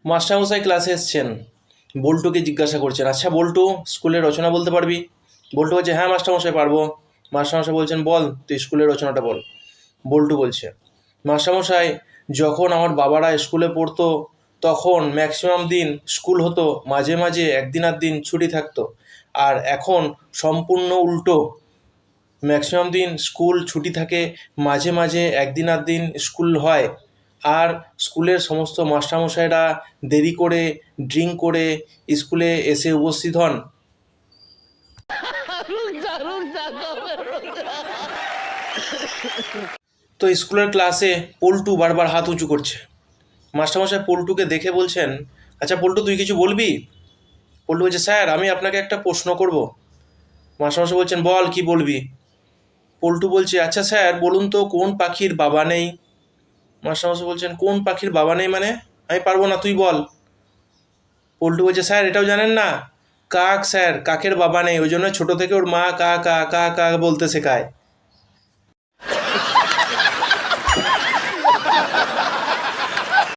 মাস্টারমশাই ক্লাসে এসছেন, বল্টুকে জিজ্ঞাসা করছেন, আচ্ছা বল্টু, স্কুলের রচনা বলতে পারবি? বল্টু বলছে, হ্যাঁ মাস্টারমশাই পারবো। মাস্টারমশাই বলছেন, বল তুই স্কুলের রচনাটা বল। বল্টু বলছে, মাস্টারমশাই, যখন আমার বাবারা স্কুলে পড়তো তখন ম্যাক্সিমাম দিন স্কুল হতো, মাঝে মাঝে একদিন আধ দিন ছুটি থাকতো। আর এখন সম্পূর্ণ উল্টো, ম্যাক্সিমাম দিন স্কুল ছুটি থাকে, মাঝে মাঝে একদিন আধ দিন স্কুল হয়। আর স্কুলের সমস্ত মাস্টারমশাইরা দেরি করে, ড্রিঙ্ক করে স্কুলে এসে উপস্থিত হন। তো স্কুলের ক্লাসে পল্টু বারবার হাত উঁচু করছে। মাস্টারমশাই পল্টুকে দেখে বলছেন, আচ্ছা পল্টু, তুই কিছু বলবি? পল্টু বলছে, স্যার আমি আপনাকে একটা প্রশ্ন করব। মাস্টারমশাই বলছেন, বল কি বলবি। পল্টু বলছে, আচ্ছা স্যার বলুন তো, কোন পাখির বাবা নেই? মাস্টারমশাই বলছেন, কোন পাখির বাবা নেই মানে? আমি পারবো না, তুই বল। পল্টু বলছে, স্যার এটাও জানেন না? কাক স্যার, কাকের বাবা নেই, ওই জন্য ছোটো থেকে ওর মা কা কা কা কা বলতে শেখায়।